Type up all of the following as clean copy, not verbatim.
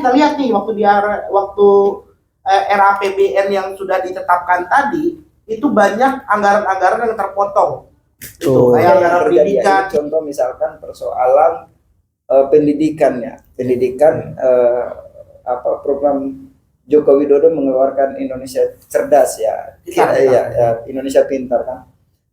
kita lihat nih waktu RAPBN yang sudah ditetapkan tadi itu banyak anggaran-anggaran yang terpotong. Itu kayak anggaran pendidikan. Contoh misalkan persoalan pendidikan program Joko Widodo mengeluarkan Indonesia Cerdas Indonesia Pintar kan.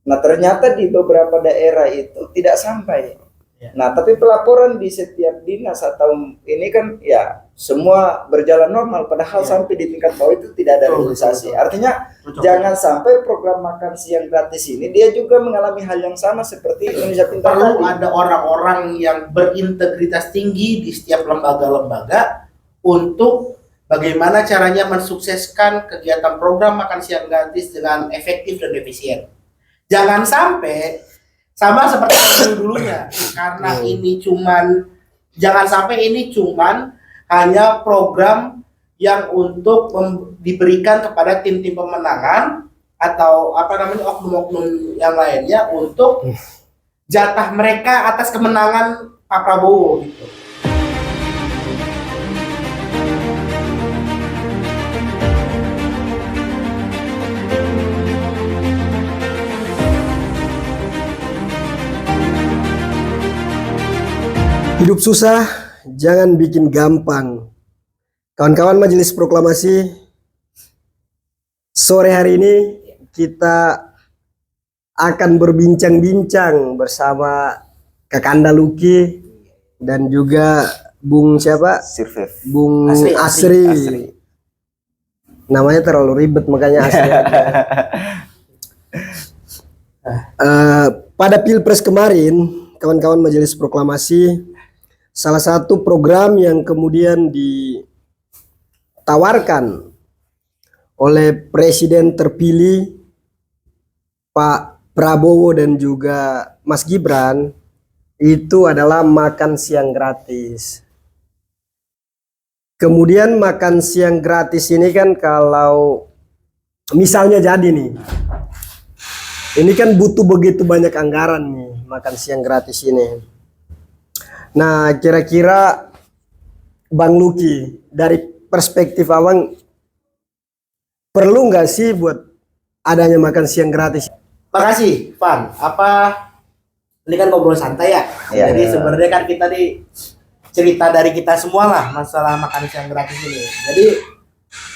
Nah ternyata di beberapa daerah itu tidak sampai. Nah tapi pelaporan di setiap dinas atau ini kan ya semua berjalan normal, padahal sampai di tingkat bawah itu tidak ada realisasi. Artinya jangan sampai program makan siang gratis ini dia juga mengalami hal yang sama seperti Indonesia Pintar. Perlu ada orang-orang yang berintegritas tinggi di setiap lembaga-lembaga untuk bagaimana caranya mensukseskan kegiatan program makan siang gratis dengan efektif dan efisien. Jangan sampai sama seperti dulunya, karena jangan sampai ini cuman hanya program yang untuk diberikan kepada tim-tim pemenangan atau oknum-oknum yang lainnya untuk jatah mereka atas kemenangan Pak Prabowo gitu. Hidup susah, jangan bikin gampang. Kawan-kawan Majelis Proklamasi, sore hari ini kita akan berbincang-bincang bersama Kakanda Luki dan juga Bung siapa? Bung Asri. Namanya terlalu ribet makanya Asri. Pada Pilpres kemarin, kawan-kawan Majelis Proklamasi, salah satu program yang kemudian ditawarkan oleh Presiden terpilih Pak Prabowo dan juga Mas Gibran itu adalah makan siang gratis. Kemudian makan siang gratis ini kan kalau misalnya jadi nih, ini kan butuh begitu banyak anggaran nih makan siang gratis ini. Nah, kira-kira Bang Luki, dari perspektif Abang, perlu nggak sih buat adanya makan siang gratis? Makasih, Van. Ini kan ngobrol santai ya. Jadi sebenarnya kan kita nih cerita dari kita semua lah masalah makan siang gratis ini. Jadi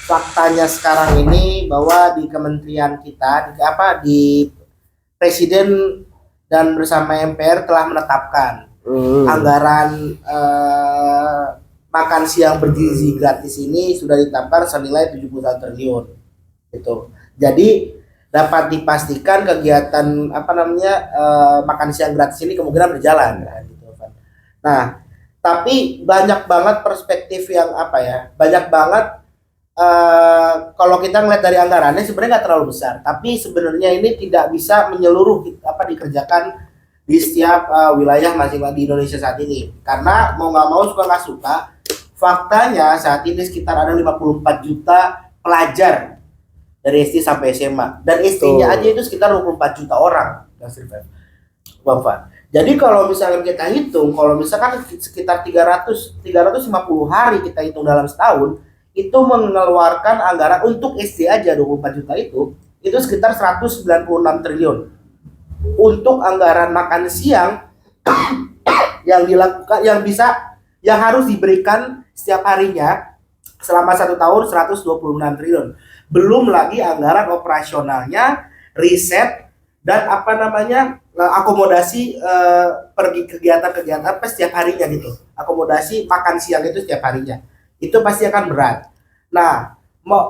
faktanya sekarang ini bahwa di kementerian kita, di Presiden dan bersama MPR telah menetapkan anggaran makan siang bergizi gratis ini sudah ditetapkan senilai 71 triliun gitu. Jadi dapat dipastikan kegiatan makan siang gratis ini kemungkinan berjalan gitu kan. Nah, tapi banyak banget perspektif yang banyak banget kalau kita ngeliat dari anggarannya sebenarnya nggak terlalu besar, tapi sebenarnya ini tidak bisa menyeluruh dikerjakan di setiap wilayah masing-masing di Indonesia saat ini, karena mau nggak mau suka nggak suka faktanya saat ini sekitar ada 54 juta pelajar dari SD sampai SMA, dan SD-nya aja itu sekitar 24 juta orang, Bapak. Jadi kalau misalnya kita hitung, kalau misalkan sekitar 350 hari kita hitung dalam setahun, itu mengeluarkan anggaran untuk SD aja 24 juta itu sekitar 196 triliun. Untuk anggaran makan siang yang dilakukan yang harus diberikan setiap harinya selama 1 tahun 126 triliun. Belum lagi anggaran operasionalnya, riset dan akomodasi pergi kegiatan-kegiatan setiap harinya gitu. Akomodasi makan siang itu setiap harinya. Itu pasti akan berat. Nah,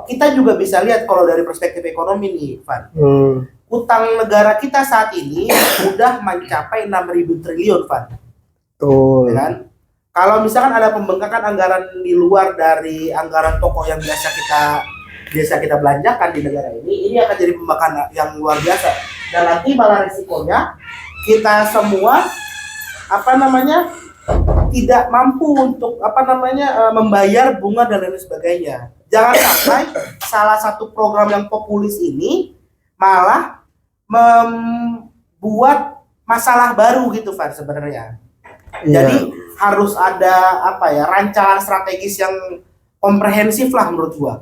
kita juga bisa lihat kalau dari perspektif ekonomi nih, Van. Utang negara kita saat ini udah mencapai 6.000 triliun, Van. Ya kan? Kalau misalkan ada pembengkakan anggaran di luar dari anggaran pokok yang biasa kita belanjakan di negara ini akan jadi pembengkakan yang luar biasa. Dan nanti malah risikonya kita semua tidak mampu untuk membayar bunga dan lain sebagainya. Jangan sampai salah satu program yang populis ini malah membuat masalah baru gitu, Van, sebenarnya. Jadi harus ada apa ya, rancangan strategis yang komprehensif lah menurut gua.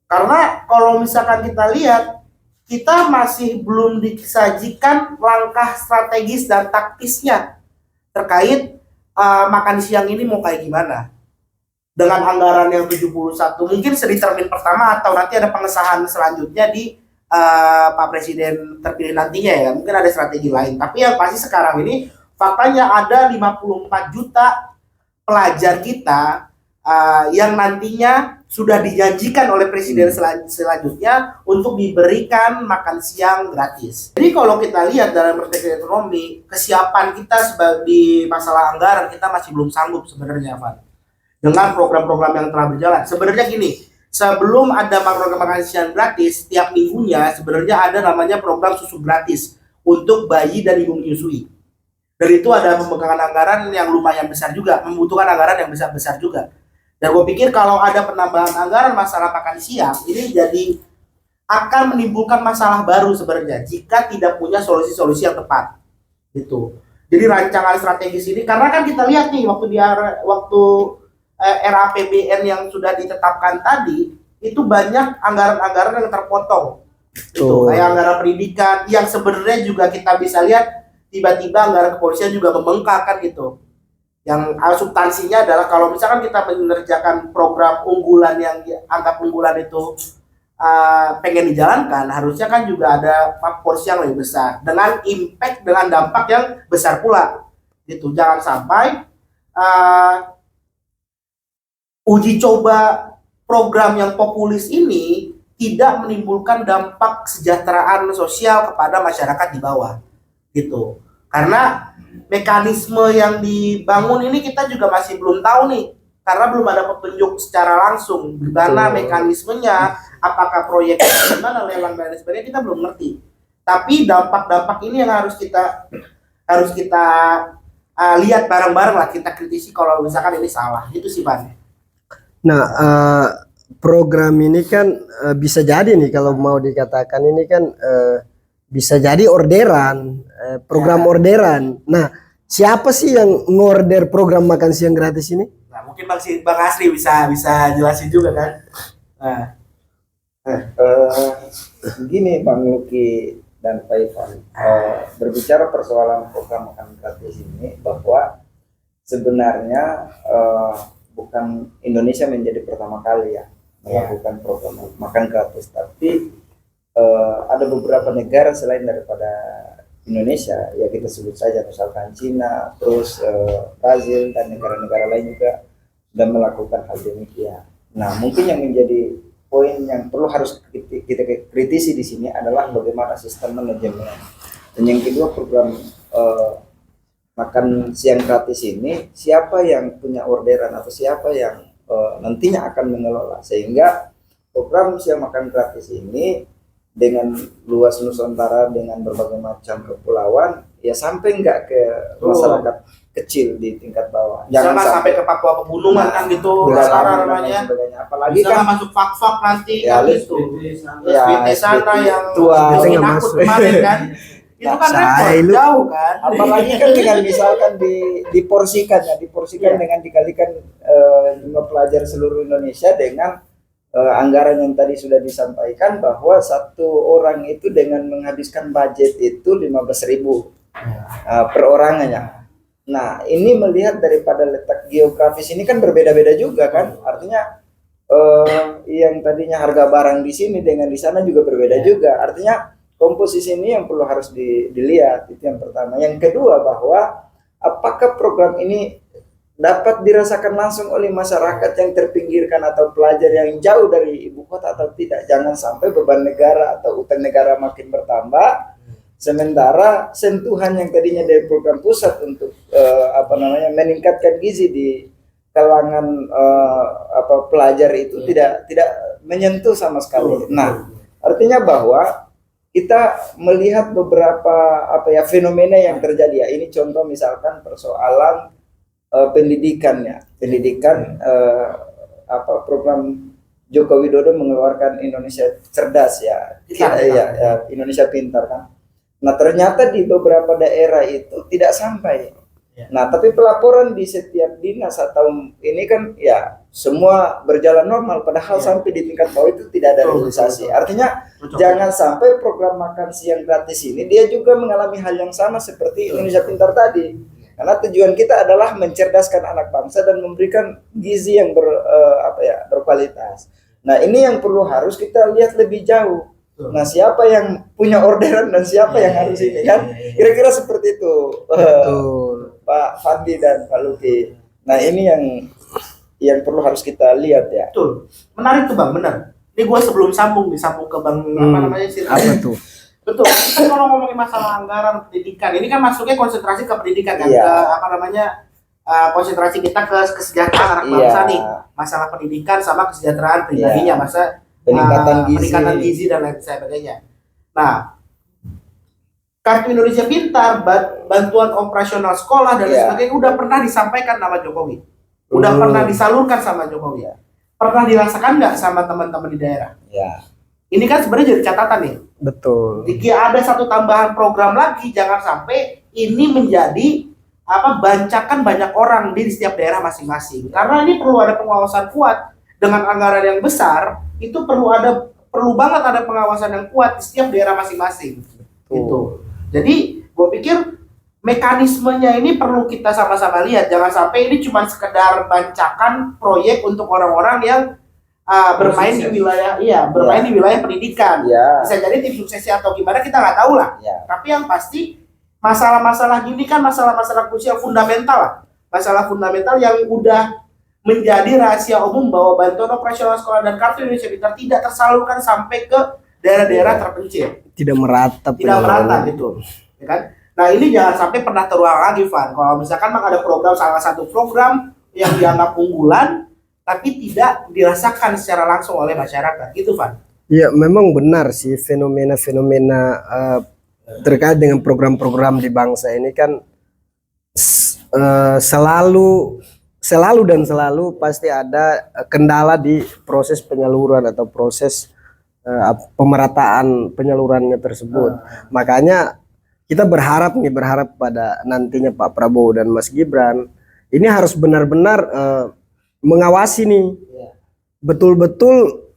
Karena kalau misalkan kita lihat, kita masih belum disajikan langkah strategis dan taktisnya terkait makan siang ini mau kayak gimana. Dengan anggaran yang 71 mungkin seri termin pertama atau nanti ada pengesahan selanjutnya di Pak Presiden terpilih nantinya ya, mungkin ada strategi lain. Tapi yang pasti sekarang ini faktanya ada 54 juta pelajar kita yang nantinya sudah dijanjikan oleh Presiden selanjutnya untuk diberikan makan siang gratis. Jadi kalau kita lihat dalam perspektif ekonomi, kesiapan kita di masalah anggaran kita masih belum sanggup sebenarnya, Pak. Dengan program-program yang telah berjalan. Sebenarnya gini, sebelum ada program makan siang gratis, tiap minggunya sebenarnya ada namanya program susu gratis untuk bayi dan ibu menyusui. Dan itu ada pembegalan anggaran yang lumayan besar juga, membutuhkan anggaran yang besar-besar juga. Dan gue pikir kalau ada penambahan anggaran masalah makan siang, ini jadi akan menimbulkan masalah baru sebenarnya jika tidak punya solusi-solusi yang tepat. Gitu. Jadi rancangan strategis ini, karena kan kita lihat nih waktu era APBN yang sudah ditetapkan tadi, itu banyak anggaran-anggaran yang terpotong. Itu kayak anggaran pendidikan yang sebenarnya juga kita bisa lihat tiba-tiba anggaran kepolisian juga membengkak kan gitu. Yang substansinya adalah kalau misalkan kita mengerjakan program unggulan yang dianggap unggulan itu pengen dijalankan, harusnya kan juga ada porsi yang lebih besar dengan impact, dengan dampak yang besar pula gitu. Jangan sampai uji coba program yang populis ini tidak menimbulkan dampak kesejahteraan sosial kepada masyarakat di bawah gitu. Karena mekanisme yang dibangun ini kita juga masih belum tahu nih, karena belum ada petunjuk secara langsung gimana mekanismenya, apakah proyeknya gimana, lelang dan sebagainya, kita belum ngerti. Tapi dampak-dampak ini yang harus kita lihat bareng-bareng lah, kita kritisi kalau misalkan ini salah. Itu sih, Pak. Nah, program ini kan bisa jadi nih kalau mau dikatakan ini kan bisa jadi orderan, program orderan. Nah, siapa sih yang ngorder program makan siang gratis ini? Nah, mungkin Bang Asri bisa jelasin juga kan. Begini Bang Luki dan Pak Ivan, berbicara persoalan program makan gratis ini, bahwa sebenarnya bukan Indonesia menjadi pertama kali ya melakukan program makan gratis, tapi ada beberapa negara selain daripada Indonesia, ya kita sebut saja misalkan Cina, terus Brazil dan negara-negara lain juga sudah melakukan hal demikian. Nah, mungkin yang menjadi poin yang perlu harus kita kritisi di sini adalah bagaimana sistem manajemen. Dan yang kedua, program makan siang gratis ini siapa yang punya orderan atau siapa yang nantinya akan mengelola, sehingga program siang makan gratis ini dengan luas Nusantara dengan berbagai macam kepulauan ya sampai enggak ke masyarakat kecil di tingkat bawah, jangan sampai ke Papua Pegunungan kan gitu Bersama namanya, apalagi bisa kan masuk fak-fak nanti ya, kan gitu ya, SBT sana yang tua akut kemarin kan. Itu kan repot, jauh kan. Apalagi kan dengan misalkan diporsikan dengan dikalikan jumlah pelajar seluruh Indonesia dengan anggaran yang tadi sudah disampaikan bahwa satu orang itu dengan menghabiskan budget itu 15.000 per orangnya. Nah, ini melihat daripada letak geografis ini kan berbeda-beda juga kan. Artinya yang tadinya harga barang di sini dengan di sana juga berbeda juga. Artinya komposisi ini yang perlu harus dilihat, itu yang pertama. Yang kedua, bahwa apakah program ini dapat dirasakan langsung oleh masyarakat yang terpinggirkan atau pelajar yang jauh dari ibu kota atau tidak. Jangan sampai beban negara atau utang negara makin bertambah, sementara sentuhan yang tadinya dari program pusat untuk meningkatkan gizi di kalangan pelajar itu tidak menyentuh sama sekali. Nah, artinya bahwa kita melihat beberapa fenomena yang terjadi ya. Ini contoh misalkan persoalan pendidikan program Joko Widodo mengeluarkan Indonesia Cerdas ya, Indonesia Pintar kan. Nah, ternyata di beberapa daerah itu tidak sampai Ya. Nah, tapi pelaporan di setiap dinas atau ini kan ya semua berjalan normal, padahal Ya. sampai di tingkat bawah itu tidak ada Betul, realisasi. betul. Artinya Betul. jangan sampai program makan siang gratis ini dia juga mengalami hal yang sama seperti Indonesia Pintar tadi. Karena tujuan kita adalah mencerdaskan anak bangsa dan memberikan gizi yang berkualitas. Nah, ini yang perlu harus kita lihat lebih jauh. Betul. Nah, siapa yang punya orderan dan siapa yang harus ini kan? Kira-kira seperti itu. Betul. Pak Fandi dan Pak Luki. Nah, ini yang perlu harus kita lihat ya. Betul. Menarik tuh Bang, benar. Ini gue sebelum sambung ke Bang apa namanya sih? Apa tuh? Betul. Kita kalau ngomongin masalah anggaran pendidikan, ini kan masuknya konsentrasi ke pendidikan kan, Iya. ke apa namanya? Konsentrasi kita ke kesejahteraan anak bangsa Iya. nih. Masalah pendidikan sama kesejahteraan pribadinya, masa peningkatan gizi dan lain sebagainya. Nah, Kartu Indonesia Pintar, bantuan operasional sekolah dan lain Iya. sebagainya udah pernah disampaikan nama Jokowi. Udah Hmm. pernah disalurkan sama Jokowi. Pernah dirasakan nggak sama teman-teman di daerah? Ya. Ini kan sebenarnya jadi catatan nih. Betul. Jika ada satu tambahan program lagi, jangan sampai ini menjadi bancakan banyak orang di setiap daerah masing-masing. Karena ini perlu ada pengawasan kuat dengan anggaran yang besar. Itu perlu banget ada pengawasan yang kuat di setiap daerah masing-masing. Gitu. Jadi gue pikir mekanismenya ini perlu kita sama-sama lihat. Jangan sampai ini cuma sekedar bancakan proyek untuk orang-orang yang bermain di wilayah, bermain di wilayah pendidikan. Ya. Bisa jadi tim suksesnya atau gimana kita nggak tahu lah. Ya. Tapi yang pasti masalah-masalah gini kan masalah-masalah krusial fundamental lah. Masalah fundamental yang udah menjadi rahasia umum bahwa bantuan operasional sekolah dan Kartu Indonesia Pintar tidak tersalurkan sampai ke daerah-daerah terpencil. Tidak merata. Tidak merata gitu. Ya kan? Nah, ini jangan sampai pernah terulang lagi, Van. Kalau misalkan ada program, salah satu program yang dianggap unggulan tapi tidak dirasakan secara langsung oleh masyarakat, gitu, Van. Ya, memang benar sih fenomena-fenomena terkait dengan program-program di bangsa ini kan selalu pasti ada kendala di proses penyaluran atau proses pemerataan penyalurannya tersebut. Makanya kita berharap pada nantinya Pak Prabowo dan Mas Gibran ini harus benar-benar mengawasi nih, betul-betul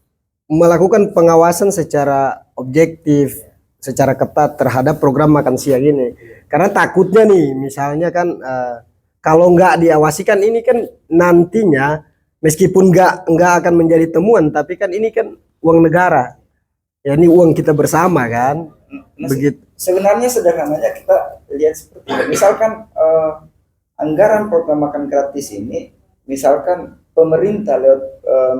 melakukan pengawasan secara objektif, secara ketat terhadap program makan siang ini. Karena takutnya nih, misalnya kan kalau nggak diawasi kan ini kan nantinya meskipun nggak akan menjadi temuan, tapi kan ini kan uang negara, ya ini uang kita bersama kan. Begitu. Sebenarnya sederhananya kita lihat seperti ini. Misalkan anggaran program makan gratis ini, misalkan pemerintah lewat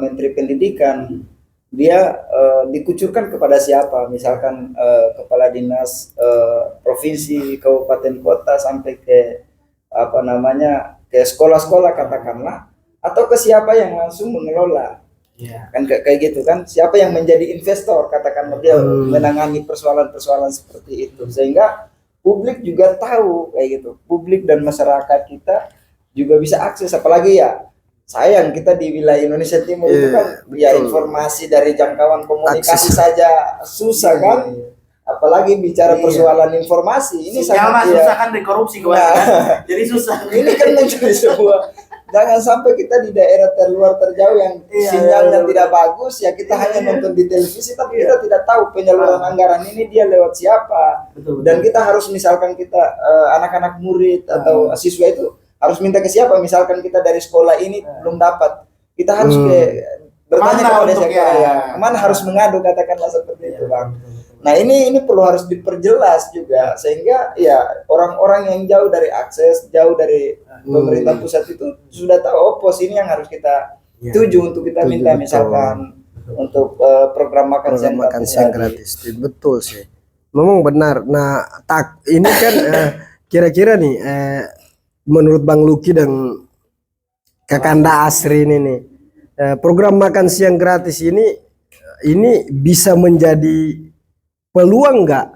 Menteri Pendidikan dia dikucurkan kepada siapa? Misalkan kepala dinas provinsi, kabupaten, kota sampai ke ke sekolah-sekolah katakanlah, atau ke siapa yang langsung mengelola. Kan kayak gitu kan, siapa yang menjadi investor katakanlah dia menangani persoalan-persoalan seperti itu, sehingga publik juga tahu kayak gitu, publik dan masyarakat kita juga bisa akses. Apalagi ya sayang kita di wilayah Indonesia Timur itu kan ya informasi dari jangkauan komunikasi saja susah kan, apalagi bicara persoalan informasi ini sangat susah kan dari korupsi jadi susah. Ini kan menjadi sebuah, jangan sampai kita di daerah terluar terjauh yang sinyalnya tidak bagus ya, kita hanya nonton di televisi tapi kita tidak tahu penyaluran anggaran ini dia lewat siapa. Dan kita harus misalkan kita anak-anak murid atau siswa itu harus minta ke siapa. Misalkan kita dari sekolah ini belum dapat, kita harus bertanya kepada siapa, kemana harus mengadu, katakanlah seperti itu Bang. Nah ini perlu harus diperjelas juga, sehingga ya orang-orang yang jauh dari akses, jauh dari pemerintah pusat itu sudah tahu, oh pos ini yang harus kita tuju untuk kita minta, misalkan untuk program makan siang gratis. Betul sih, memang benar. Nah ini kan kira-kira nih menurut Bang Luki dan Kakanda Asri ini nih, program makan siang gratis ini bisa menjadi peluang nggak,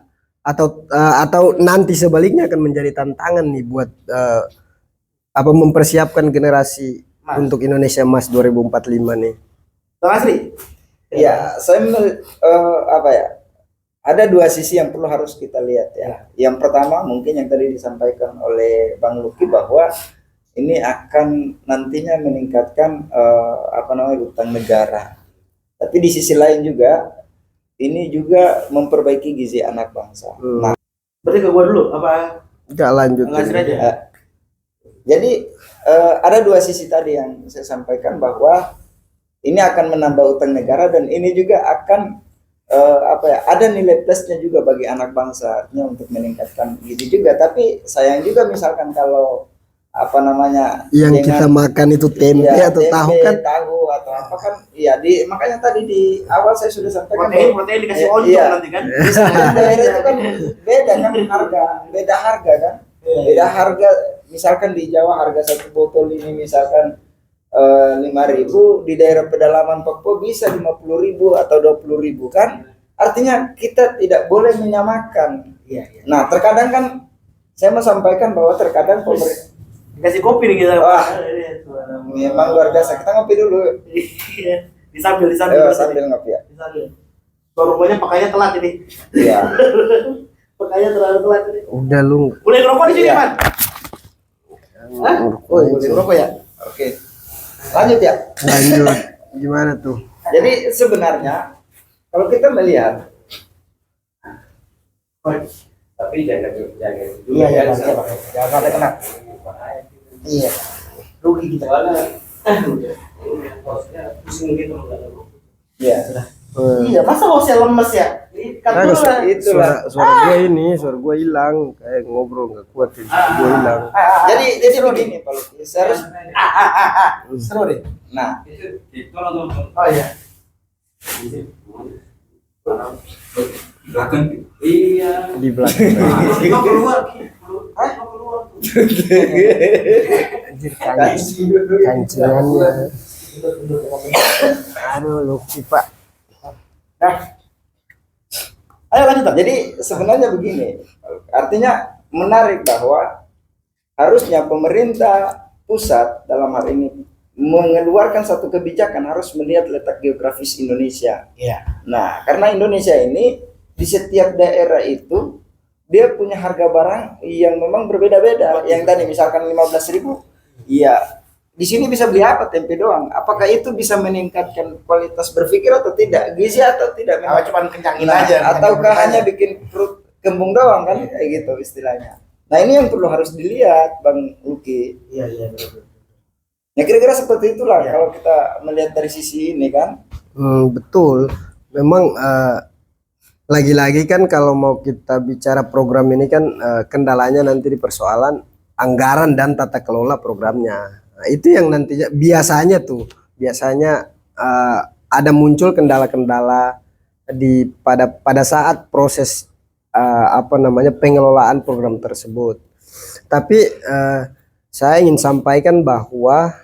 atau nanti sebaliknya akan menjadi tantangan nih buat mempersiapkan generasi untuk Indonesia Emas 2045 nih, Bang Asri? Ya, saya ada dua sisi yang perlu harus kita lihat ya. Yang pertama mungkin yang tadi disampaikan oleh Bang Luki bahwa ini akan nantinya meningkatkan utang negara. Tapi di sisi lain juga ini juga memperbaiki gizi anak bangsa. Nah, berarti ke gua dulu apa? Enggak lanjut. Jadi ada dua sisi tadi yang saya sampaikan bahwa ini akan menambah utang negara dan ini juga akan ada nilai plusnya juga bagi anak bangsa, artinya untuk meningkatkan gizi juga. Tapi sayang juga misalkan kalau yang kita makan itu tempe atau tahu kan, tahu atau apa kan, iya makanya tadi di awal saya sudah sampaikan protein dikasih oncom nanti kan. Daerah itu kan beda kan beda harga kan, beda harga. Misalkan di Jawa harga satu botol ini misalkan 5.000, di daerah pedalaman Papua bisa 50.000 atau 20.000 kan, artinya kita tidak boleh menyamakan. Nah terkadang kan saya mau sampaikan bahwa terkadang pemerintah kasih kopi nih kita. Memang luar biasa, kita ngopi dulu. Disambil sambil ngopi ya. Rumahnya pakainya telat ini. Iya. Pakainya terlalu telat ini. udah lu Boleh ngerokok di sini, Man? Oh, boleh ngerokok ya? Oke. Lanjut ya. lanjut. Gimana tuh? Jadi sebenarnya kalau kita melihat, Tapi jangan Iya, jangan sampai kena. Iya. Rugi kita. pusing gitu. ya Iya, masa hostnya lemes ya? Kan dulu lah. suara gua hilang, kayak ngobrol nggak kuat, gua hilang. jadi begini Pak Luki, harus Seru deh. nah Oh iya. Belakang. Iya. Di belakang. Mau keluar. Anjir, kancingannya. Aduh, Luki Pak. Nah. Ayo lanjut, Pak. jadi sebenarnya begini, artinya menarik bahwa harusnya pemerintah pusat dalam hal ini mengeluarkan satu kebijakan harus melihat letak geografis Indonesia. Iya. Nah, karena Indonesia ini di setiap daerah itu dia punya harga barang yang memang berbeda-beda. Yang tadi misalkan 15.000, iya. Di sini bisa beli apa? Tempe doang. Apakah itu bisa meningkatkan kualitas berpikir atau tidak? Gizi atau tidak? Memang cuma kencangin Nah, aja. ataukah hanya bikin perut kembung doang kan? Kayak gitu istilahnya. Nah, ini yang perlu harus dilihat, Bang Luki. Iya, betul. Ya kira-kira seperti itulah kalau kita melihat dari sisi ini kan. Betul. Memang lagi-lagi kan kalau mau kita bicara program ini kan kendalanya nanti di persoalan anggaran dan tata kelola programnya. Nah, itu yang nantinya biasanya ada muncul kendala-kendala pada saat proses pengelolaan program tersebut. Tapi saya ingin sampaikan bahwa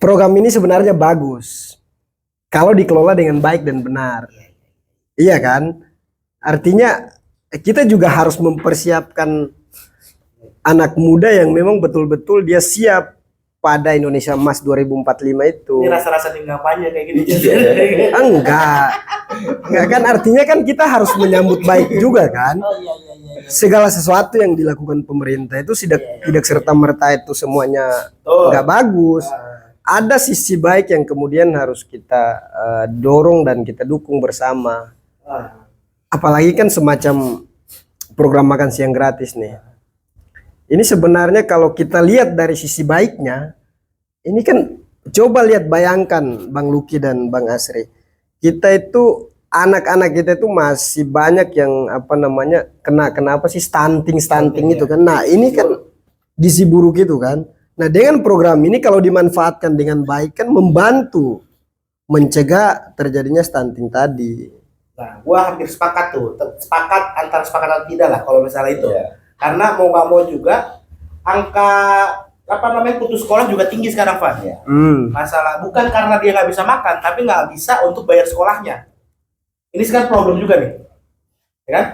program ini sebenarnya bagus kalau dikelola dengan baik dan benar. Iya kan? Artinya kita juga harus mempersiapkan anak muda yang memang betul-betul dia siap pada Indonesia Emas 2045 itu. Ini rasa-rasa di kampanye kayak gini. Enggak kan, artinya kan kita harus menyambut baik juga kan. Oh iya. Segala sesuatu yang dilakukan pemerintah itu tidak serta-merta itu semuanya enggak bagus. Ada sisi baik yang kemudian harus kita dorong dan kita dukung bersama. Apalagi kan semacam program makan siang gratis nih. Ini sebenarnya kalau kita lihat dari sisi baiknya, ini kan coba bayangkan Bang Luki dan Bang Asri. Kita itu anak-anak kita itu masih banyak yang kenapa sih stunting itu kan. Nah, ini kan gizi buruk itu kan. Nah, dengan program ini kalau dimanfaatkan dengan baik kan membantu mencegah terjadinya stunting tadi. Nah, gua hampir sepakat antara sepakat atau tidak lah kalau misalnya itu. Karena mau nggak mau juga angka putus sekolah juga tinggi sekarang, Van. Masalah bukan karena dia nggak bisa makan, tapi nggak bisa untuk bayar sekolahnya. Ini sekarang problem juga nih, ya kan?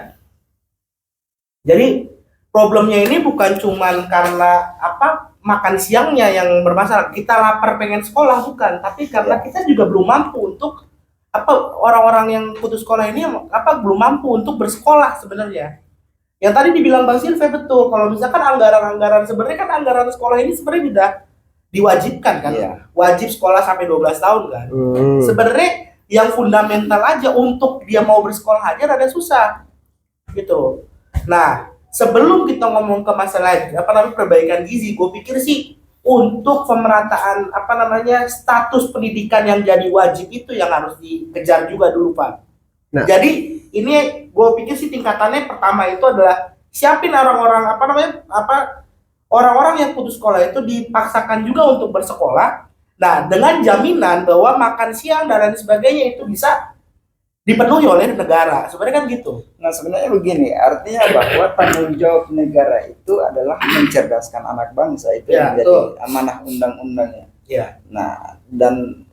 Jadi problemnya ini bukan cuman karena makan siangnya yang bermasalah. Kita lapar pengen sekolah bukan, tapi karena kita juga belum mampu untuk apa orang-orang yang putus sekolah ini apa belum mampu untuk bersekolah sebenarnya. Yang tadi dibilang Bang Silve betul, kalau misalkan anggaran-anggaran sebenarnya kan anggaran sekolah ini sebenarnya udah diwajibkan kan, Iya. wajib sekolah sampai 12 tahun kan. Sebenarnya yang fundamental aja untuk dia mau bersekolah aja rada susah gitu. Nah, sebelum kita ngomong ke masalah apa namanya perbaikan gizi, gue pikir sih untuk pemerataan apa namanya status pendidikan yang jadi wajib itu yang harus dikejar juga dulu Pak. Nah. Jadi ini gue pikir sih tingkatannya pertama itu adalah siapin orang-orang apa namanya orang-orang yang putus sekolah itu dipaksakan juga untuk bersekolah. Nah dengan jaminan bahwa makan siang dan lain sebagainya itu bisa dipenuhi oleh negara. Sebenarnya kan gitu. Nah sebenarnya begini, artinya bahwa tanggung jawab negara itu adalah mencerdaskan anak bangsa, itu Ya, yang menjadi amanah undang-undangnya. Ya. Nah dan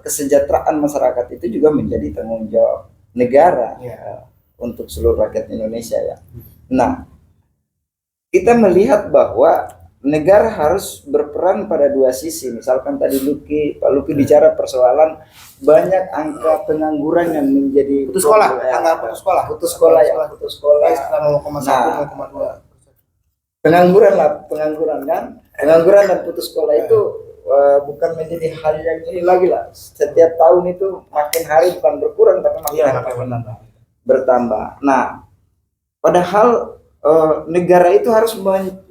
kesejahteraan masyarakat itu juga menjadi tanggung jawab negara Ya. untuk seluruh rakyat Indonesia ya. Nah kita melihat bahwa negara harus berperan pada dua sisi. Misalkan tadi Pak Luki bicara persoalan banyak angka pengangguran yang menjadi Putus sekolah, problem, ya. angka putus sekolah. putus sekolah ya, putus sekolah. Sekitar 0,1, 0,2. Pengangguran kan, pengangguran dan putus sekolah itu bukan menjadi hal yang ini lagi lah. Setiap tahun itu makin hari bukan berkurang tapi makin Iya, hari bertambah. Nah, padahal negara itu harus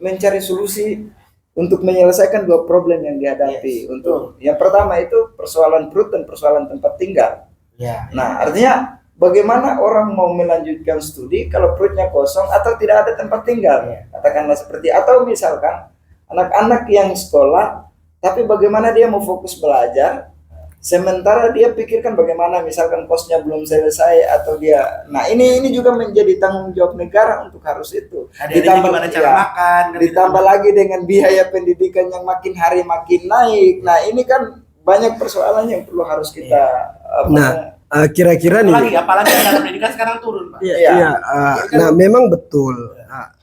mencari solusi untuk menyelesaikan dua problem yang dihadapi. Yes, Untuk yang pertama itu persoalan perut dan persoalan tempat tinggal. Ya. Nah, artinya bagaimana orang mau melanjutkan studi kalau perutnya kosong atau tidak ada tempat tinggal? Iya. Katakanlah seperti, atau misalkan anak-anak yang sekolah tapi bagaimana dia mau fokus belajar sementara dia pikirkan bagaimana misalkan kosnya belum selesai atau dia, nah ini juga menjadi tanggung jawab negara untuk harus itu. Ditambah gimana cara makan, Ditambah lagi dengan biaya pendidikan yang makin hari makin naik. Nah ini kan banyak persoalan yang perlu harus kita Nah, kira-kira nih, apalagi anggaran pendidikan sekarang turun Pak. iya, nah memang betul.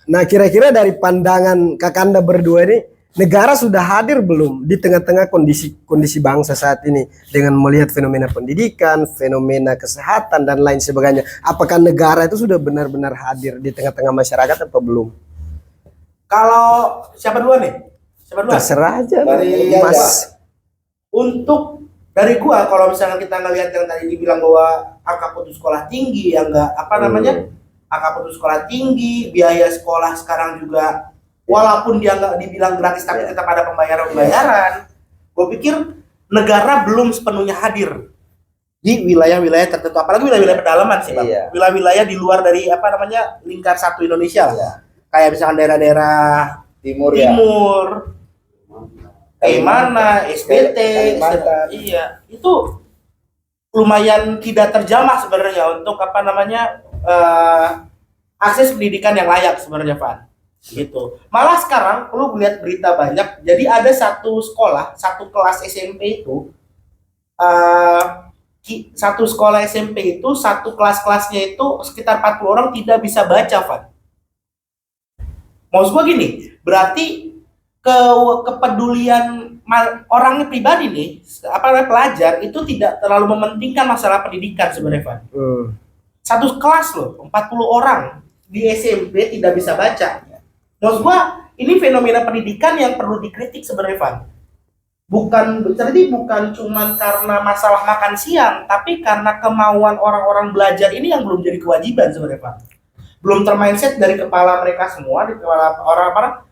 Nah, kira-kira dari pandangan Kakanda berdua ini, negara sudah hadir belum di tengah-tengah kondisi bangsa saat ini dengan melihat fenomena pendidikan, fenomena kesehatan dan lain sebagainya? Apakah negara itu sudah benar-benar hadir di tengah-tengah masyarakat atau belum? Kalau siapa duluan nih? Terserah aja, Dari Mas. Untuk dari gua kalau misalnya kita ngelihat yang tadi dibilang bahwa angka putus sekolah tinggi, yang enggak apa namanya? Angka putus sekolah tinggi, biaya sekolah sekarang juga walaupun dia nggak dibilang gratis tapi tetap ada pembayaran. Gue pikir negara belum sepenuhnya hadir di wilayah-wilayah tertentu, apalagi wilayah-wilayah pedalaman sih Bang. Iya. Wilayah-wilayah di luar dari apa namanya lingkar satu Indonesia lah. Iya. Kayak misalkan daerah-daerah timur, mana, SBT, Kalimantan. iya, itu lumayan tidak terjamah sebenarnya untuk apa namanya akses pendidikan yang layak sebenarnya, Van. Gitu. Malah sekarang lu lihat berita banyak. Jadi ada satu sekolah, satu kelas SMP itu, satu sekolah SMP itu, satu kelas-kelasnya itu sekitar 40 orang tidak bisa baca, Van. Maksud gua gini, berarti kepedulian orangnya pribadi nih, apa namanya pelajar itu tidak terlalu mementingkan masalah pendidikan sebenarnya, Van. Satu kelas loh, 40 orang di SMP tidak bisa baca. Maksud gua, ini fenomena pendidikan yang perlu dikritik sebenarnya, Van. Jadi bukan cuma karena masalah makan siang, tapi karena kemauan orang-orang belajar ini yang belum jadi kewajiban sebenarnya, Van. Belum termindset dari kepala mereka semua, di kepala orang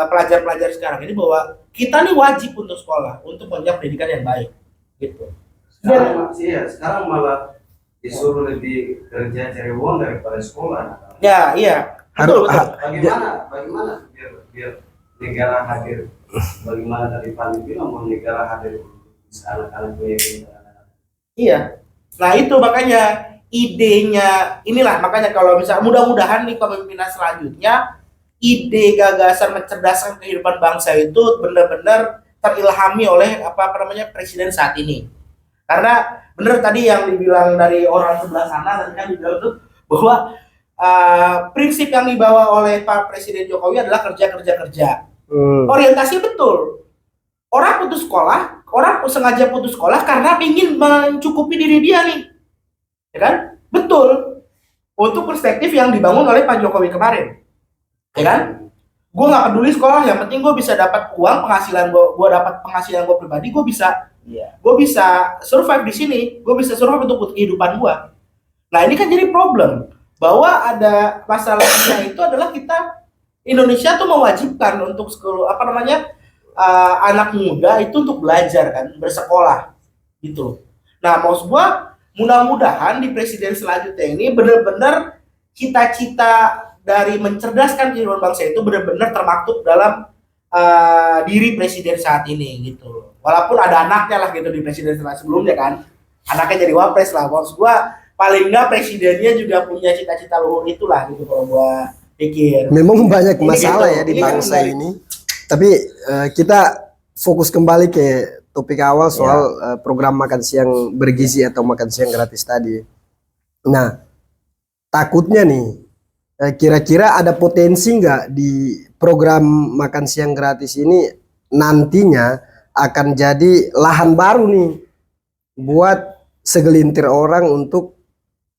pelajar-pelajar sekarang ini bahwa kita nih wajib untuk sekolah, untuk punya pendidikan yang baik, gitu. Sekarang malah disuruh lebih kerja cari uang daripada sekolah. Ya, iya. Betul. Bagaimana biar negara hadir? Bagaimana tadi Pak bilang mau negara hadir anak-anak Iya. Nah itu makanya idenya inilah, makanya kalau misalnya mudah-mudahan nih kepemimpinan selanjutnya ide gagasan mencerdaskan kehidupan bangsa itu benar-benar terilhami oleh apa namanya presiden saat ini. Karena benar tadi yang dibilang dari orang sebelah sana tadi kan dibilang itu bahwa prinsip yang dibawa oleh Pak Presiden Jokowi adalah kerja. Orientasi betul. Orang putus sekolah, orang sengaja putus sekolah karena ingin mencukupi diri dia nih, ya kan? Betul. Untuk perspektif yang dibangun oleh Pak Jokowi kemarin, ya kan? Gue nggak peduli sekolah, yang penting gue bisa dapat uang, penghasilan gue dapat penghasilan gue pribadi, gue bisa survive di sini, gue bisa survive untuk kehidupan gue. Nah ini kan jadi problem bahwa ada masalahnya itu adalah kita Indonesia tuh mewajibkan untuk sekolah anak muda itu untuk belajar kan, bersekolah gitu. Nah maksud gue mudah-mudahan di presiden selanjutnya ini benar-benar cita-cita dari mencerdaskan kehidupan bangsa itu benar-benar termaktub dalam diri presiden saat ini gitu. Walaupun ada anaknya lah gitu di presiden sebelumnya kan, anaknya jadi wapres lah. Maksud gua paling nggak presidennya juga punya cita-cita luhur itulah gitu kalau gua pikir. Memang banyak masalah gitu. ya di Ini bangsa kan ini. Tapi kita fokus kembali ke topik awal soal program makan siang bergizi atau makan siang gratis tadi. Nah, takutnya nih kira-kira ada potensi nggak di program makan siang gratis ini nantinya akan jadi lahan baru nih buat segelintir orang untuk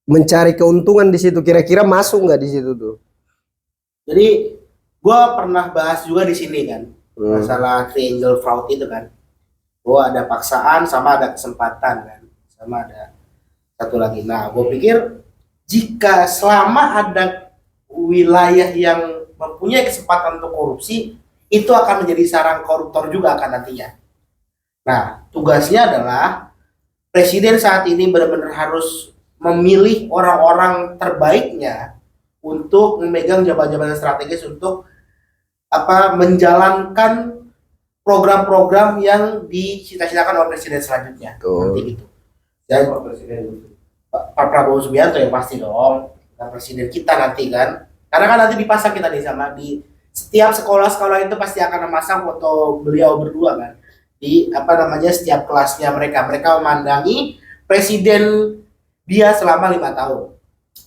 mencari keuntungan di situ. Kira-kira masuk nggak di situ tuh? Jadi gua pernah bahas juga di sini kan masalah triangle fraud itu kan. Gua ada paksaan sama ada kesempatan kan, sama ada satu lagi. Nah, gue pikir jika selama ada wilayah yang mempunyai kesempatan untuk korupsi, itu akan menjadi sarang koruptor juga akan nantinya. Nah, tugasnya adalah presiden saat ini benar-benar harus memilih orang-orang terbaiknya untuk memegang jabatan-jabatan strategis untuk menjalankan program-program yang dicita-citakan oleh presiden selanjutnya. Nanti gitu. Dan Pak Prabowo Subianto yang pasti dong. Presiden kita nanti kan, karena kan nanti dipasang kita di setiap sekolah-sekolah itu pasti akan memasang foto beliau berdua kan di setiap kelasnya mereka memandangi presiden dia selama 5 tahun.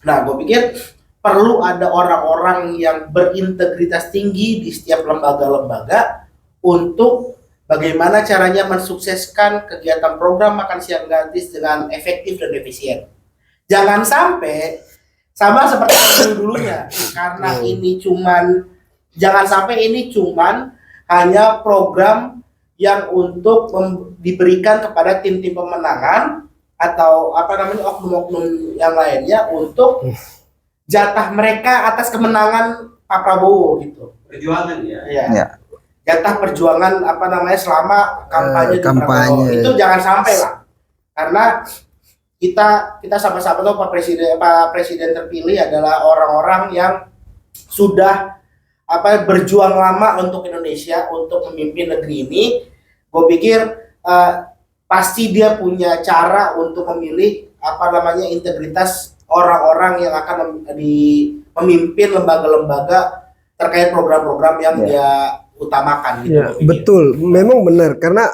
Nah gue pikir perlu ada orang-orang yang berintegritas tinggi di setiap lembaga-lembaga untuk bagaimana caranya mensukseskan kegiatan program makan siang gratis dengan efektif dan efisien. Jangan sampai sama seperti dulunya, karena ini jangan sampai ini cuman hanya program yang untuk diberikan kepada tim-tim pemenangan atau oknum-oknum yang lainnya untuk jatah mereka atas kemenangan Pak Prabowo gitu. Perjuangan ya. Ya. Jatah perjuangan selama kampanye kampanye. Itu jangan sampai lah, karena kita sama-sama tahu Pak Presiden terpilih adalah orang-orang yang sudah berjuang lama untuk Indonesia, untuk memimpin negeri ini. Gue pikir pasti dia punya cara untuk memilih integritas orang-orang yang akan memimpin lembaga-lembaga terkait program-program yang dia utamakan gitu. Betul, memang benar karena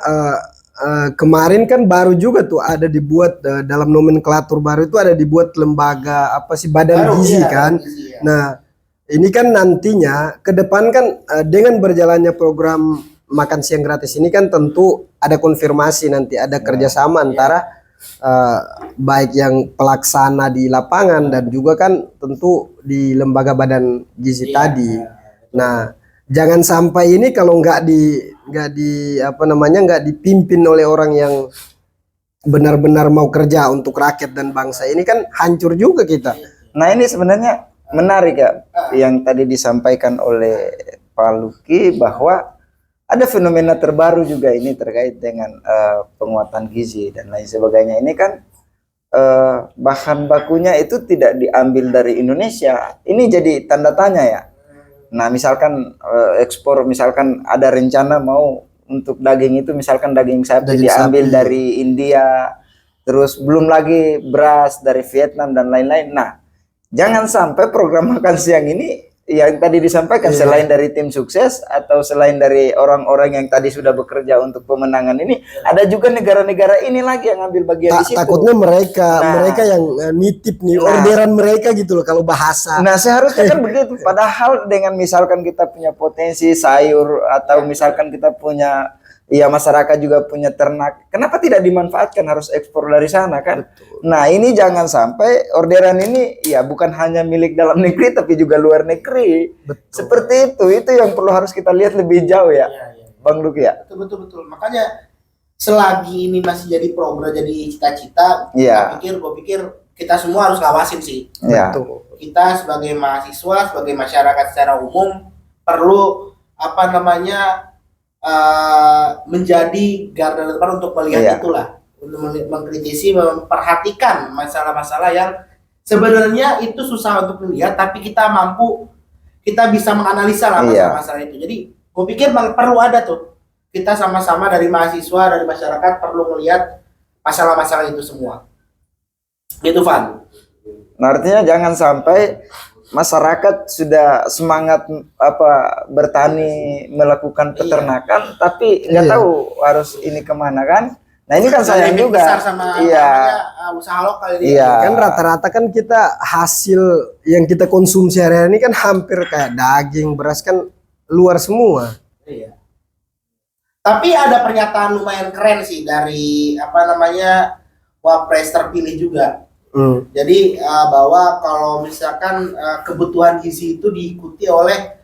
kemarin kan baru juga tuh ada dibuat dalam nomenklatur baru itu ada dibuat lembaga badan gizi kan. Gizi, ya. Nah ini kan nantinya ke depan kan dengan berjalannya program makan siang gratis ini kan tentu ada konfirmasi nanti ada kerjasama antara baik yang pelaksana di lapangan dan juga kan tentu di lembaga badan gizi tadi. Nah jangan sampai ini kalau nggak dipimpin oleh orang yang benar-benar mau kerja untuk rakyat dan bangsa ini kan hancur juga kita. Nah ini sebenarnya menarik ya yang tadi disampaikan oleh Pak Luki bahwa ada fenomena terbaru juga ini terkait dengan penguatan gizi dan lain sebagainya. Ini kan bahan bakunya itu tidak diambil dari Indonesia. Ini jadi tanda tanya ya. Nah misalkan ekspor, misalkan ada rencana mau untuk daging itu misalkan daging sapi diambil dari India, terus belum lagi beras dari Vietnam dan lain-lain. Nah jangan sampai program makan siang ini yang tadi disampaikan selain dari tim sukses atau selain dari orang-orang yang tadi sudah bekerja untuk pemenangan ini, ada juga negara-negara ini lagi yang ambil bagian di situ. Takutnya mereka yang nitip nih orderan mereka gitu loh kalau bahasa. Nah seharusnya kan begitu. Padahal dengan misalkan kita punya potensi sayur atau misalkan kita punya Iya, masyarakat juga punya ternak. Kenapa tidak dimanfaatkan, harus ekspor dari sana kan? Nah, ini jangan sampai orderan ini ya bukan hanya milik dalam negeri tapi juga luar negeri. Betul. Seperti itu yang perlu harus kita lihat lebih jauh ya, Bang Luki ya. Betul. Makanya selagi ini masih jadi program, jadi cita-cita, Iya. gue pikir kita semua harus ngawasin sih. Iya. Betul. Kita sebagai mahasiswa, sebagai masyarakat secara umum perlu menjadi garda depan untuk melihat Iya. itulah, untuk mengkritisi, memperhatikan masalah-masalah yang sebenarnya itu susah untuk dilihat, tapi kita bisa menganalisa lah Iya. masalah-masalah itu. Jadi gue pikir perlu ada tuh, kita sama-sama dari mahasiswa, dari masyarakat perlu melihat masalah-masalah itu semua. Gitu, Van. Nah, artinya jangan sampai masyarakat sudah semangat bertani, melakukan peternakan, tapi nggak Iya. tahu harus ini kemana kan? Nah, ini kan sayang Efek juga. besar sama Iya. usaha lokal ini. Iya. Kan rata-rata kan kita hasil yang kita konsumsi hari-hari ini kan hampir kayak daging, beras kan luar semua. Iya. Tapi ada pernyataan lumayan keren sih dari Wapres terpilih juga. Jadi bahwa kalau misalkan kebutuhan gizi itu diikuti oleh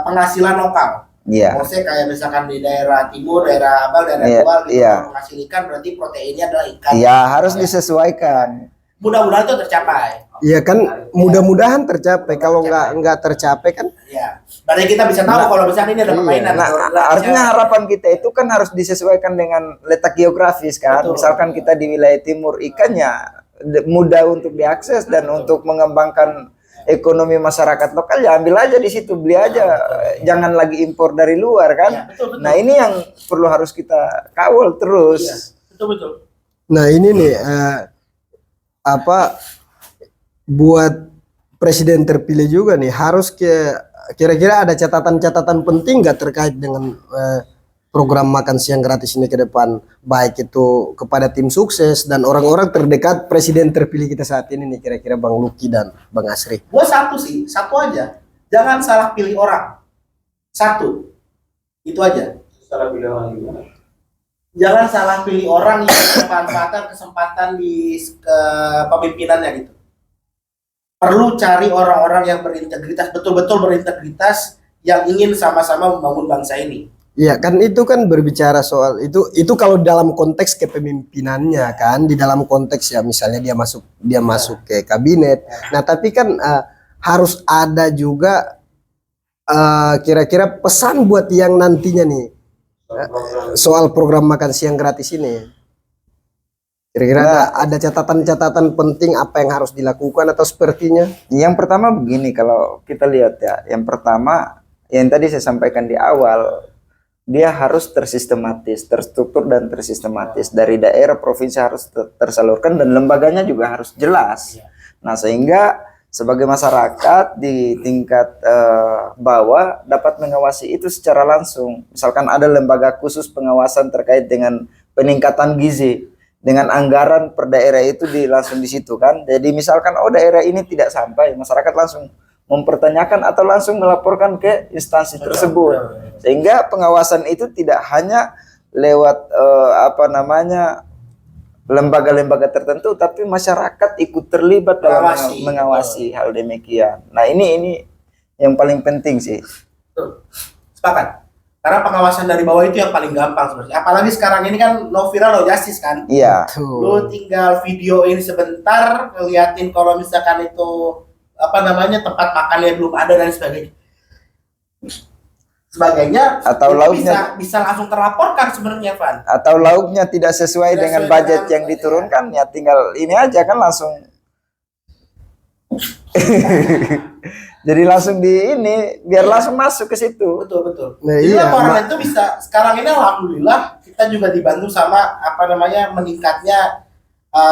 penghasilan lokal. Iya. Maksudnya kayak misalkan di daerah timur, daerah abang, daerah Iya, luar gitu, iya. menghasil ikan berarti proteinnya adalah ikan. Iya, harus disesuaikan. Mudah-mudahan itu tercapai. Iya kan, mudah-mudahan tercapai. Kalau nggak tercapai kan, Ya. Berarti kita bisa tahu kalau misalkan ini ada iya. permainan. Nah, artinya harapan kita itu kan harus disesuaikan dengan letak geografis kan. Betul. Misalkan kita di wilayah timur, ikannya mudah untuk diakses dan untuk mengembangkan ekonomi masyarakat lokal, ya ambil aja di situ, beli aja, jangan lagi impor dari luar kan. Ya, betul. Nah, ini yang perlu harus kita kawal terus. Iya, betul. nah ini nih buat presiden terpilih juga nih harus kira-kira ada catatan-catatan penting nggak terkait dengan program makan siang gratis ini ke depan, baik itu kepada tim sukses dan orang-orang terdekat presiden terpilih kita saat ini nih, kira-kira Bang Luki dan Bang Asri. Gue satu aja, jangan salah pilih orang. Satu, itu aja. Secara pilih orang gimana? Jangan salah pilih orang yang memanfaatkan kesempatan di kepemimpinannya gitu. Perlu cari orang-orang yang berintegritas, betul-betul berintegritas, yang ingin sama-sama membangun bangsa ini. Ya kan, itu kan berbicara soal itu kalau dalam konteks kepemimpinannya kan, di dalam konteks ya misalnya dia masuk ke kabinet. Nah tapi kan harus ada juga kira-kira pesan buat yang nantinya nih soal program makan siang gratis ini. Kira-kira ada catatan-catatan penting apa yang harus dilakukan atau sepertinya? Yang pertama begini, kalau kita lihat ya, yang pertama yang tadi saya sampaikan di awal, dia harus tersistematis, terstruktur dan tersistematis. Dari daerah, provinsi harus tersalurkan dan lembaganya juga harus jelas. Nah, sehingga sebagai masyarakat di tingkat bawah dapat mengawasi itu secara langsung. Misalkan ada lembaga khusus pengawasan terkait dengan peningkatan gizi, dengan anggaran per daerah itu langsung di situ kan. Jadi misalkan daerah ini tidak sampai, masyarakat langsung mempertanyakan atau langsung melaporkan ke instansi tersebut, sehingga pengawasan itu tidak hanya lewat lembaga-lembaga tertentu, tapi masyarakat ikut terlibat dalam mengawasi hal demikian. Nah, ini yang paling penting sih. Sepakat. Karena pengawasan dari bawah itu yang paling gampang sebenarnya. Apalagi sekarang ini kan no viral no justice kan. Iya. Lu tinggal videoin sebentar, ngeliatin kalau misalkan itu tempat makannya belum ada dan sebagainya, atau lauknya bisa langsung terlaporkan sebenarnya, Van. Atau lauknya tidak sesuai dengan budget yang diturunkan, ya tinggal ini aja kan langsung. Jadi langsung biar langsung masuk ke situ. Betul. Nah, Jadi iya, laporan itu bisa sekarang ini alhamdulillah kita juga dibantu sama meningkatnya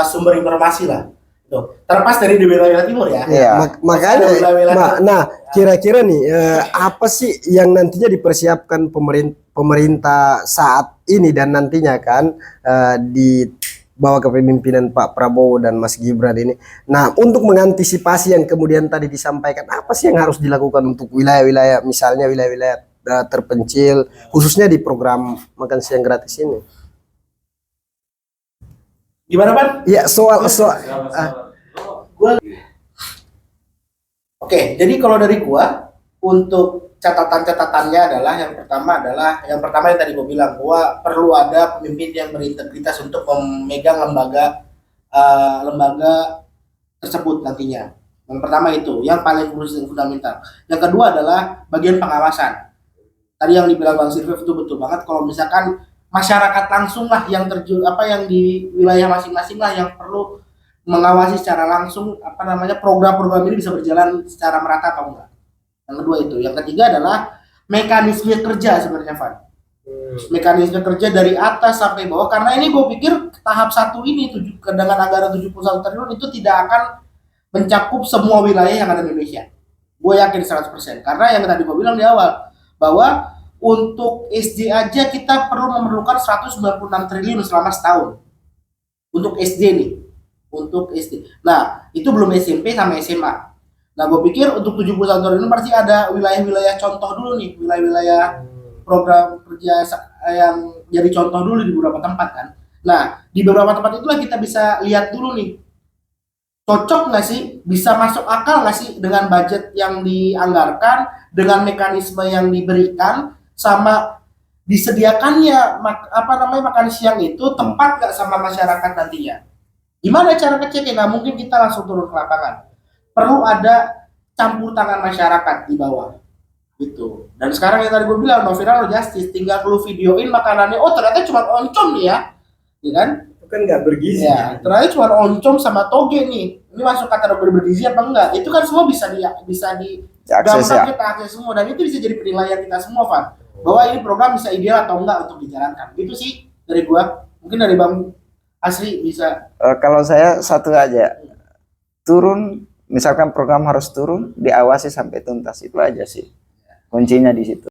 sumber informasi lah. Tuh, terlepas dari di wilayah timur ya. Iya. Makanya kira-kira nih apa sih yang nantinya dipersiapkan pemerintah saat ini dan nantinya kan di bawah kepemimpinan Pak Prabowo dan Mas Gibran ini. Nah, untuk mengantisipasi yang kemudian tadi disampaikan, apa sih yang harus dilakukan untuk wilayah-wilayah, misalnya wilayah-wilayah terpencil, khususnya di program makan siang gratis ini. Gimana Pan? Ya soal Gua Oke, jadi kalau dari gua untuk catatan-catatannya adalah yang pertama yang tadi gua bilang bahwa perlu ada pemimpin yang berintegritas untuk memegang lembaga tersebut nantinya. Yang pertama itu, yang paling fundamental. Yang kedua adalah bagian pengawasan. Tadi yang dibilang Bang Sirve itu betul banget. Kalau misalkan masyarakat langsung lah yang terjun yang di wilayah masing-masing lah yang perlu mengawasi secara langsung program-program ini bisa berjalan secara merata atau enggak. Yang kedua itu. Yang ketiga adalah mekanisme kerja sebenarnya, Van. Mekanisme kerja dari atas sampai bawah, karena ini gue pikir tahap 1 ini dengan anggaran 71 triliun itu tidak akan mencakup semua wilayah yang ada di Indonesia. Gue yakin 100%. Karena yang tadi gue bilang di awal bahwa untuk SD aja kita perlu memerlukan 196 triliun selama setahun. Untuk SD nih. Untuk SD. Nah, itu belum SMP sama SMA. Nah, gue pikir untuk 71 triliun pasti ada wilayah-wilayah contoh dulu nih, wilayah-wilayah program kerja yang jadi contoh dulu di beberapa tempat kan. Nah, di beberapa tempat itulah kita bisa lihat dulu nih, cocok nggak sih, bisa masuk akal nggak sih dengan budget yang dianggarkan, dengan mekanisme yang diberikan, sama disediakannya makan siang itu tempat nggak sama masyarakat nantinya. Gimana cara ngeceknya? Nggak mungkin kita langsung turun ke lapangan. Perlu ada campur tangan masyarakat di bawah. Gitu. Dan sekarang yang tadi gue bilang, no viral no justice, tinggal lu videoin makanannya, oh ternyata cuma oncom nih ya kan? itu kan nggak bergizi. Ya, ternyata cuma oncom sama toge nih. Ini masuk kategori bergizi apa enggak? Itu kan semua bisa di Akses ya. kita akses semua, dan itu bisa jadi penilaian kita semua, Van. Bahwa ini program bisa ideal atau enggak untuk dijalankan. Gitu sih dari gua. Mungkin dari Bang Asri bisa. Kalau saya satu aja, turun, misalkan program harus turun, diawasi sampai tuntas, itu aja sih kuncinya di situ.